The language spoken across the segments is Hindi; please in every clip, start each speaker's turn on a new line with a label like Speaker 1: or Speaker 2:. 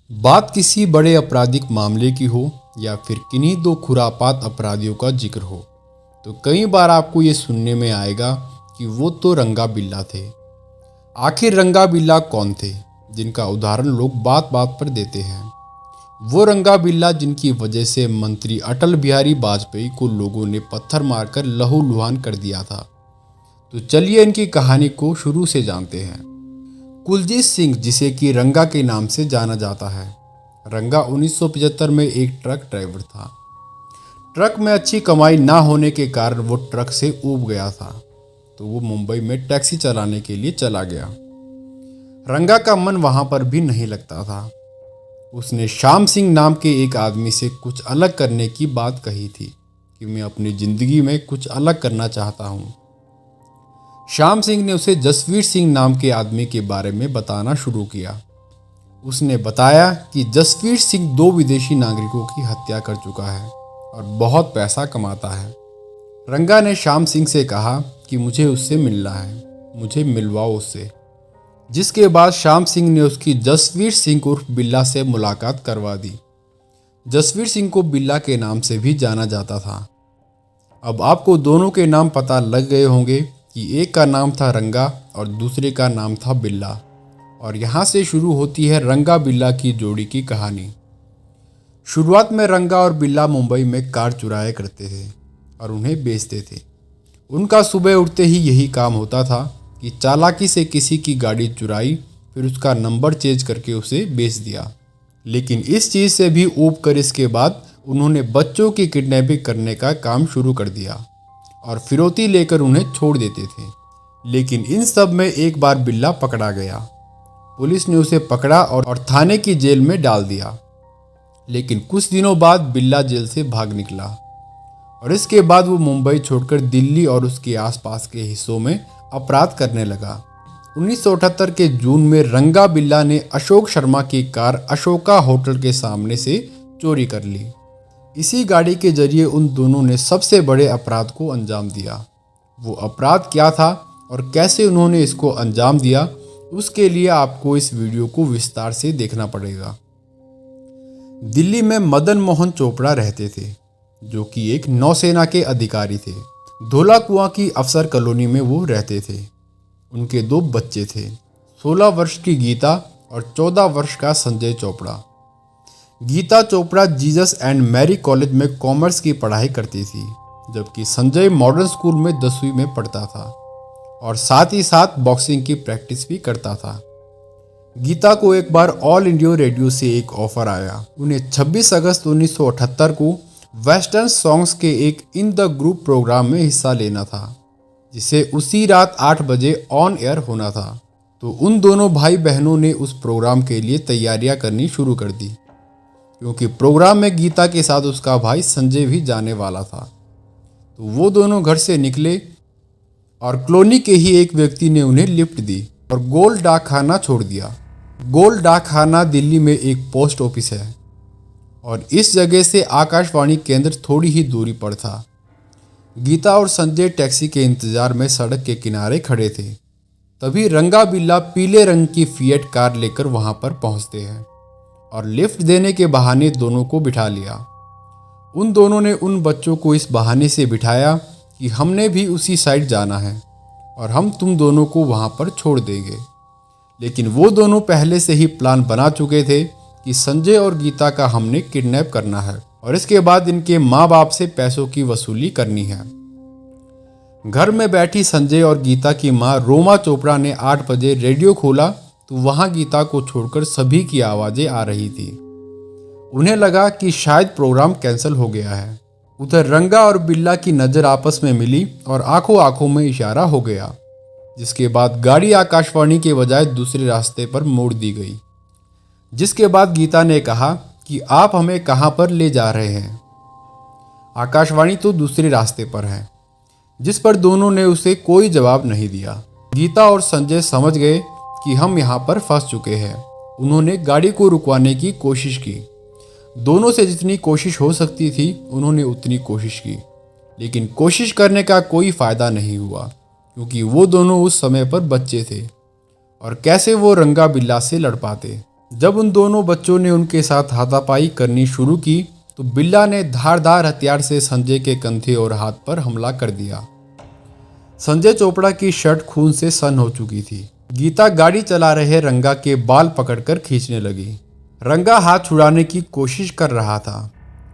Speaker 1: बात किसी बड़े आपराधिक मामले की हो या फिर किन्हीं दो खुरापात अपराधियों का जिक्र हो तो कई बार आपको ये सुनने में आएगा कि वो तो रंगा बिल्ला थे। आखिर रंगा बिल्ला कौन थे जिनका उदाहरण लोग बात बात पर देते हैं? वो रंगा बिल्ला जिनकी वजह से मंत्री अटल बिहारी वाजपेयी को लोगों ने पत्थर मारकर लहूलुहान कर दिया था। तो चलिए इनकी कहानी को शुरू से जानते हैं। कुलजीत सिंह, जिसे कि रंगा के नाम से जाना जाता है। रंगा 1975 में एक ट्रक ड्राइवर था। ट्रक में अच्छी कमाई ना होने के कारण वो ट्रक से ऊब गया था, तो वो मुंबई में टैक्सी चलाने के लिए चला गया। रंगा का मन वहां पर भी नहीं लगता था। उसने श्याम सिंह नाम के एक आदमी से कुछ अलग करने की बात कही थी कि मैं अपनी ज़िंदगी में कुछ अलग करना चाहता हूँ। श्याम सिंह ने उसे जसवीर सिंह नाम के आदमी के बारे में बताना शुरू किया। उसने बताया कि जसवीर सिंह 2 विदेशी नागरिकों की हत्या कर चुका है और बहुत पैसा कमाता है। रंगा ने श्याम सिंह से कहा कि मुझे उससे मिलना है, मुझे मिलवाओ उससे। जिसके बाद श्याम सिंह ने उसकी जसवीर सिंह उर्फ बिल्ला से मुलाकात करवा दी। जसवीर सिंह को बिल्ला के नाम से भी जाना जाता था। अब आपको दोनों के नाम पता लग गए होंगे कि एक का नाम था रंगा और दूसरे का नाम था बिल्ला। और यहाँ से शुरू होती है रंगा बिल्ला की जोड़ी की कहानी। शुरुआत में रंगा और बिल्ला मुंबई में कार चुराया करते थे और उन्हें बेचते थे। उनका सुबह उठते ही यही काम होता था कि चालाकी से किसी की गाड़ी चुराई, फिर उसका नंबर चेंज करके उसे बेच दिया। लेकिन इस चीज़ से भी ऊब कर इसके बाद उन्होंने बच्चों की किडनैपिंग करने का काम शुरू कर दिया और फिरौती लेकर उन्हें छोड़ देते थे। लेकिन इन सब में एक बार बिल्ला पकड़ा गया। पुलिस ने उसे पकड़ा और थाने की जेल में डाल दिया। लेकिन कुछ दिनों बाद बिल्ला जेल से भाग निकला और इसके बाद वो मुंबई छोड़कर दिल्ली और उसके आसपास के हिस्सों में अपराध करने लगा। 1978 के जून में रंगा बिल्ला ने अशोक शर्मा की कार अशोका होटल के सामने से चोरी कर ली। इसी गाड़ी के जरिए उन दोनों ने सबसे बड़े अपराध को अंजाम दिया। वो अपराध क्या था और कैसे उन्होंने इसको अंजाम दिया, उसके लिए आपको इस वीडियो को विस्तार से देखना पड़ेगा। दिल्ली में मदन मोहन चोपड़ा रहते थे, जो कि एक नौसेना के अधिकारी थे। धोला कुआं की अफसर कॉलोनी में वो रहते थे। उनके 2 बच्चे थे, 16 वर्ष की गीता और 14 वर्ष का Sanjay Chopra. Geeta Chopra Jesus and Mary college में कॉमर्स की पढ़ाई करती थी, जबकि संजय मॉडर्न स्कूल में 10वीं में पढ़ता था और साथ ही साथ बॉक्सिंग की प्रैक्टिस भी करता था। गीता को एक बार ऑल इंडिया रेडियो से एक ऑफर आया। उन्हें 26 अगस्त 1978 को वेस्टर्न सॉन्ग्स के एक इन द ग्रुप प्रोग्राम में हिस्सा लेना था, जिसे उसी रात 8 बजे ऑन एयर होना था। तो उन दोनों भाई बहनों ने उस प्रोग्राम के लिए तैयारियां करनी शुरू कर दी, क्योंकि प्रोग्राम में गीता के साथ उसका भाई संजय भी जाने वाला था। तो वो दोनों घर से निकले और कॉलोनी के ही एक व्यक्ति ने उन्हें लिफ्ट दी और गोल डाक खाना छोड़ दिया। गोल डाक खाना दिल्ली में एक पोस्ट ऑफिस है और इस जगह से आकाशवाणी केंद्र थोड़ी ही दूरी पर था। गीता और संजय टैक्सी के इंतजार में सड़क के किनारे खड़े थे। तभी रंगा बिल्ला पीले रंग की फिएट कार लेकर वहां पर पहुंचते हैं और लिफ्ट देने के बहाने दोनों को बिठा लिया। उन दोनों ने उन बच्चों को इस बहाने से बिठाया कि हमने भी उसी साइड जाना है और हम तुम दोनों को वहां पर छोड़ देंगे। लेकिन वो दोनों पहले से ही प्लान बना चुके थे कि संजय और गीता का हमने किडनैप करना है और इसके बाद इनके माँ बाप से पैसों की वसूली करनी है। घर में बैठी संजय और गीता की माँ रोमा चोपड़ा ने 8 बजे रेडियो खोला तो वहां गीता को छोड़कर सभी की आवाज़ें आ रही थी। उन्हें लगा कि शायद प्रोग्राम कैंसिल हो गया है। उधर रंगा और बिल्ला की नज़र आपस में मिली और आंखों आंखों में इशारा हो गया, जिसके बाद गाड़ी आकाशवाणी के बजाय दूसरे रास्ते पर मोड़ दी गई। जिसके बाद गीता ने कहा कि आप हमें कहाँ पर ले जा रहे हैं? आकाशवाणी तो दूसरे रास्ते पर है। जिस पर दोनों ने उसे कोई जवाब नहीं दिया। गीता और संजय समझ गए कि हम यहाँ पर फंस चुके हैं। उन्होंने गाड़ी को रुकवाने की कोशिश की। दोनों से जितनी कोशिश हो सकती थी उन्होंने उतनी कोशिश की, लेकिन कोशिश करने का कोई फ़ायदा नहीं हुआ, क्योंकि वो दोनों उस समय पर बच्चे थे और कैसे वो रंगा बिल्ला से लड़ पाते। जब उन दोनों बच्चों ने उनके साथ हाथापाई करनी शुरू की तो बिल्ला ने धारदार हथियार से संजय के कंधे और हाथ पर हमला कर दिया। संजय चोपड़ा की शर्ट खून से सन हो चुकी थी। गीता गाड़ी चला रहे रंगा के बाल पकड़कर खींचने लगी। रंगा हाथ छुड़ाने की कोशिश कर रहा था।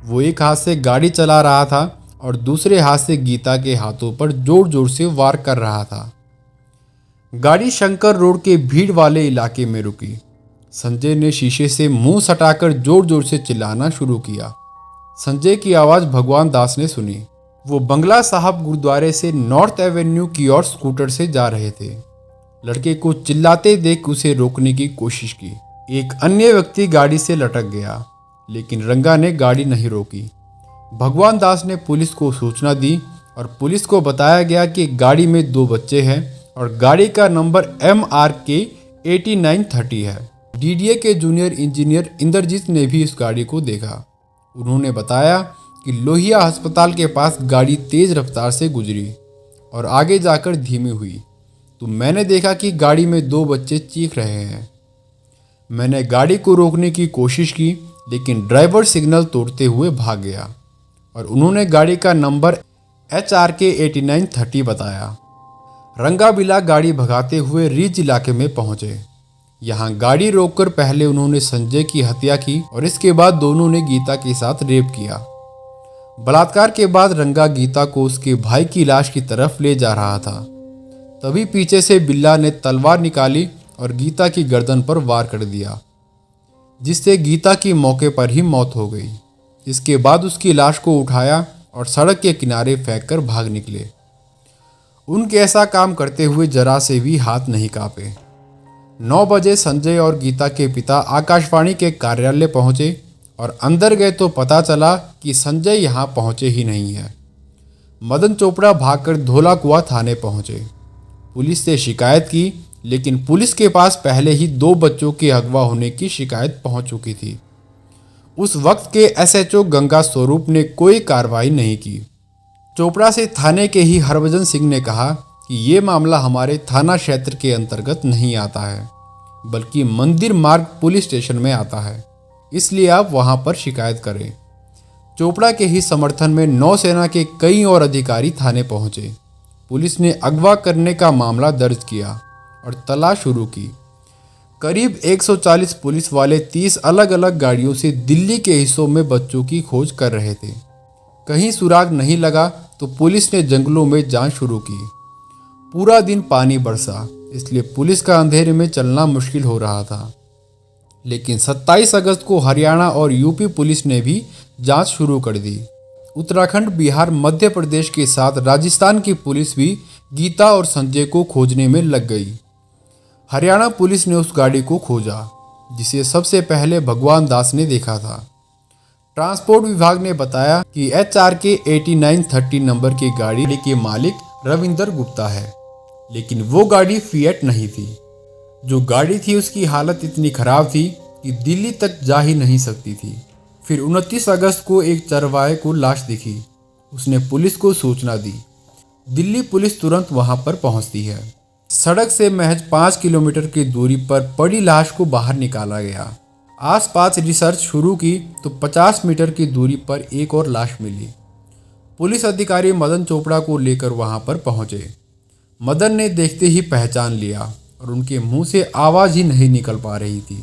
Speaker 1: वो एक हाथ से गाड़ी चला रहा था और दूसरे हाथ से गीता के हाथों पर जोर जोर से वार कर रहा था। गाड़ी शंकर रोड के भीड़ वाले इलाके में रुकी। संजय ने शीशे से मुंह सटाकर जोर जोर से चिल्लाना शुरू किया। संजय की आवाज़ भगवान दास ने सुनी। वो बंगला साहब गुरुद्वारे से नॉर्थ एवेन्यू की ओर स्कूटर से जा रहे थे। लड़के को चिल्लाते देख उसे रोकने की कोशिश की। एक अन्य व्यक्ति गाड़ी से लटक गया, लेकिन रंगा ने गाड़ी नहीं रोकी। भगवान दास ने पुलिस को सूचना दी और पुलिस को बताया गया कि गाड़ी में 2 बच्चे हैं और गाड़ी का नंबर MRK 8930 है। DDA के जूनियर इंजीनियर इंद्रजीत ने भी इस गाड़ी को देखा। उन्होंने बताया कि लोहिया अस्पताल के पास गाड़ी तेज रफ्तार से गुजरी और आगे जाकर धीमी हुई तो मैंने देखा कि गाड़ी में 2 बच्चे चीख रहे हैं। मैंने गाड़ी को रोकने की कोशिश की, लेकिन ड्राइवर सिग्नल तोड़ते हुए भाग गया और उन्होंने गाड़ी का नंबर HRK 8930 बताया। रंगा बिला गाड़ी भगाते हुए रिज इलाके में पहुंचे। यहाँ गाड़ी रोककर पहले उन्होंने संजय की हत्या की और इसके बाद दोनों ने गीता के साथ रेप किया। बलात्कार के बाद रंगा गीता को उसके भाई की लाश की तरफ ले जा रहा था। तभी पीछे से बिल्ला ने तलवार निकाली और गीता की गर्दन पर वार कर दिया, जिससे गीता की मौके पर ही मौत हो गई। इसके बाद उसकी लाश को उठाया और सड़क के किनारे फेंककर भाग निकले। उनके ऐसा काम करते हुए जरा से भी हाथ नहीं कांपे। 9 बजे संजय और गीता के पिता आकाशवाणी के कार्यालय पहुंचे और अंदर गए तो पता चला कि संजय यहां पहुंचे ही नहीं है। मदन चोपड़ा भागकर धोला कुआं थाने पहुंचे। पुलिस से शिकायत की, लेकिन पुलिस के पास पहले ही 2 बच्चों के अगवा होने की शिकायत पहुंच चुकी थी। उस वक्त के SHO गंगा स्वरूप ने कोई कार्रवाई नहीं की। चोपड़ा से थाने के ही हरभजन सिंह ने कहा कि ये मामला हमारे थाना क्षेत्र के अंतर्गत नहीं आता है, बल्कि मंदिर मार्ग पुलिस स्टेशन में आता है, इसलिए आप वहां पर शिकायत करें। चोपड़ा के ही समर्थन में नौसेना के कई और अधिकारी थाने पहुंचे। पुलिस ने अगवा करने का मामला दर्ज किया और तलाश शुरू की। करीब 140 पुलिस वाले 30 अलग अलग गाड़ियों से दिल्ली के हिस्सों में बच्चों की खोज कर रहे थे। कहीं सुराग नहीं लगा तो पुलिस ने जंगलों में जांच शुरू की। पूरा दिन पानी बरसा, इसलिए पुलिस का अंधेरे में चलना मुश्किल हो रहा था। लेकिन 27 अगस्त को हरियाणा और यूपी पुलिस ने भी जांच शुरू कर दी। उत्तराखंड, बिहार, मध्य प्रदेश के साथ राजस्थान की पुलिस भी गीता और संजय को खोजने में लग गई। हरियाणा पुलिस ने उस गाड़ी को खोजा जिसे सबसे पहले भगवान दास ने देखा था। ट्रांसपोर्ट विभाग ने बताया कि HRK 8930 नंबर की गाड़ी के मालिक रविंदर गुप्ता है, लेकिन वो गाड़ी फिएट नहीं थी। जो गाड़ी थी उसकी हालत इतनी खराब थी कि दिल्ली तक जा ही नहीं सकती थी। फिर 29 अगस्त को एक चरवाहे को लाश दिखी। उसने पुलिस को सूचना दी। दिल्ली पुलिस तुरंत वहां पर पहुंचती है। सड़क से महज 5 किलोमीटर की दूरी पर पड़ी लाश को बाहर निकाला गया। आसपास रिसर्च शुरू की तो 50 मीटर की दूरी पर एक और लाश मिली। पुलिस अधिकारी मदन चोपड़ा को लेकर वहां पर पहुंचे। मदन ने देखते ही पहचान लिया और उनके मुंह से आवाज़ ही नहीं निकल पा रही थी।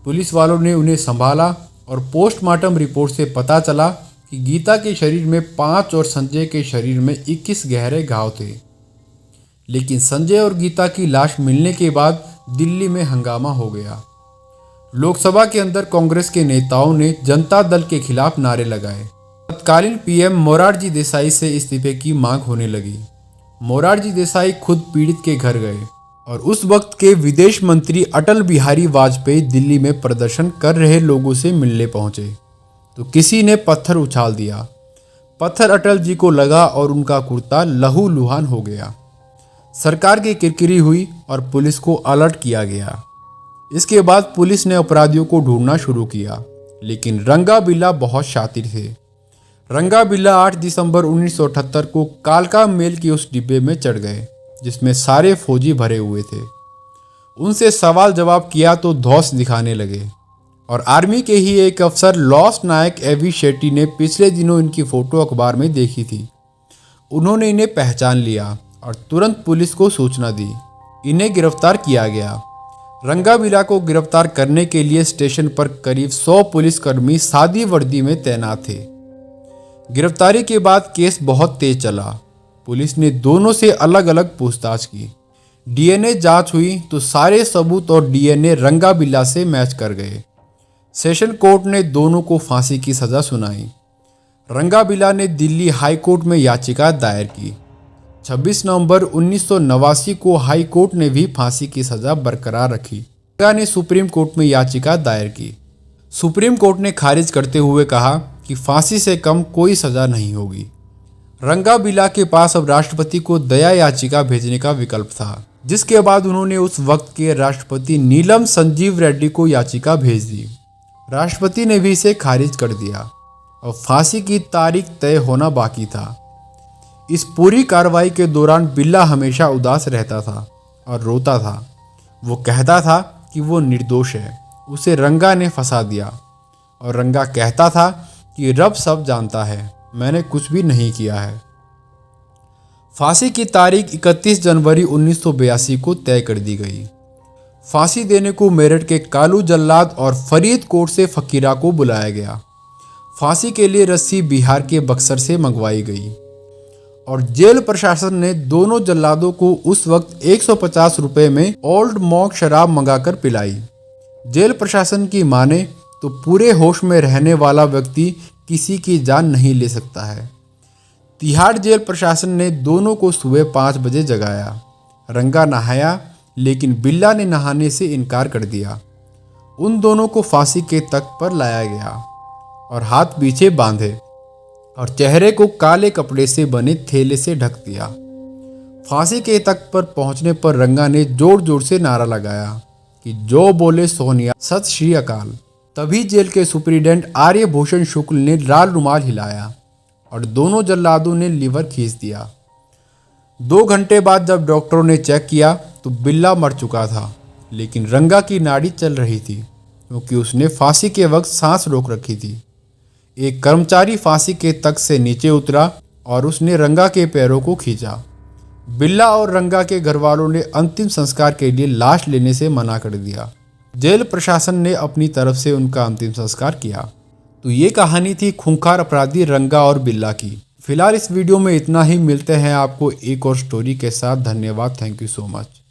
Speaker 1: पुलिस वालों ने उन्हें संभाला और पोस्टमार्टम रिपोर्ट से पता चला कि गीता के शरीर में 5 और संजय के शरीर में 21 गहरे घाव थे। लेकिन संजय और गीता की लाश मिलने के बाद दिल्ली में हंगामा हो गया। लोकसभा के अंदर कांग्रेस के नेताओं ने जनता दल के खिलाफ नारे लगाए। तत्कालीन PM मोरारजी देसाई से इस्तीफे की मांग होने लगी। मोरारजी देसाई खुद पीड़ित के घर गए और उस वक्त के विदेश मंत्री अटल बिहारी वाजपेयी दिल्ली में प्रदर्शन कर रहे लोगों से मिलने पहुंचे तो किसी ने पत्थर उछाल दिया। पत्थर अटल जी को लगा और उनका कुर्ता लहूलुहान हो गया। सरकार की किरकिरी हुई और पुलिस को अलर्ट किया गया। इसके बाद पुलिस ने अपराधियों को ढूंढना शुरू किया, लेकिन रंगा बिल्ला बहुत शातिर थे। रंगा बिल्ला 8 दिसंबर 1978 को कालका मेल के उस डिब्बे में चढ़ गए जिसमें सारे फौजी भरे हुए थे। उनसे सवाल जवाब किया तो धौंस दिखाने लगे। और आर्मी के ही एक अफसर लॉस नायक एवी शेट्टी ने पिछले दिनों इनकी फ़ोटो अखबार में देखी थी। उन्होंने इन्हें पहचान लिया और तुरंत पुलिस को सूचना दी। इन्हें गिरफ्तार किया गया। रंगाबिला को गिरफ्तार करने के लिए स्टेशन पर करीब 100 पुलिसकर्मी सादी वर्दी में तैनात थे। गिरफ्तारी के बाद केस बहुत तेज चला। पुलिस ने दोनों से अलग अलग पूछताछ की। डीएनए जांच हुई तो सारे सबूत और डीएनए रंगाबिला से मैच कर गए। सेशन कोर्ट ने दोनों को फांसी की सज़ा सुनाई। रंगाबिला ने दिल्ली हाई कोर्ट में याचिका दायर की। 26 नवंबर 1989 को हाई कोर्ट ने भी फांसी की सज़ा बरकरार रखी। रंगा ने सुप्रीम कोर्ट में याचिका दायर की। सुप्रीम कोर्ट ने खारिज करते हुए कहा कि फांसी से कम कोई सज़ा नहीं होगी। रंगाबिला के पास अब राष्ट्रपति को दया याचिका भेजने का विकल्प था, जिसके बाद उन्होंने उस वक्त के राष्ट्रपति नीलम संजीव रेड्डी को याचिका भेज दी। राष्ट्रपति ने भी इसे खारिज कर दिया और फांसी की तारीख तय होना बाकी था। इस पूरी कार्रवाई के दौरान बिल्ला हमेशा उदास रहता था और रोता था। वो कहता था कि वो निर्दोष है, उसे रंगा ने फंसा दिया। और रंगा कहता था कि रब सब जानता है, मैंने कुछ भी नहीं किया है। फांसी की तारीख 31 जनवरी 1982 को तय कर दी गई। फांसी देने को मेरठ के कालू जल्लाद और फरीदकोट से फकीरा को बुलाया गया। फांसी के लिए रस्सी बिहार के बक्सर से मंगवाई गई और जेल प्रशासन ने दोनों जल्लादों को उस वक्त 150 रुपये में ओल्ड मॉक शराब मंगाकर पिलाई। जेल प्रशासन की माने तो पूरे होश में रहने वाला व्यक्ति किसी की जान नहीं ले सकता है। तिहाड़ जेल प्रशासन ने दोनों को सुबह 5 बजे जगाया। रंगा नहाया, लेकिन बिल्ला ने नहाने से इनकार कर दिया। उन दोनों को फांसी के तख्त पर लाया गया और हाथ पीछे बांधे और चेहरे को काले कपड़े से बने थैले से ढक दिया। फांसी के तख्त पर पहुंचने पर रंगा ने जोर जोर से नारा लगाया कि जो बोले सोनिया, सत श्री अकाल। तभी जेल के सुप्रीडेंट आर्यभूषण शुक्ल ने लाल रुमाल हिलाया और दोनों जल्लादों ने लीवर खींच दिया। 2 घंटे बाद जब डॉक्टरों ने चेक किया तो बिल्ला मर चुका था, लेकिन रंगा की नाड़ी चल रही थी क्योंकि उसने फांसी के वक्त सांस रोक रखी थी। एक कर्मचारी फांसी के तख्त से नीचे उतरा और उसने रंगा के पैरों को खींचा। बिल्ला और रंगा के घर वालों ने अंतिम संस्कार के लिए लाश लेने से मना कर दिया। जेल प्रशासन ने अपनी तरफ से उनका अंतिम संस्कार किया। तो ये कहानी थी खूंखार अपराधी रंगा और बिल्ला की। फिलहाल इस वीडियो में इतना ही। मिलते हैं आपको एक और स्टोरी के साथ। धन्यवाद। Thank you so much.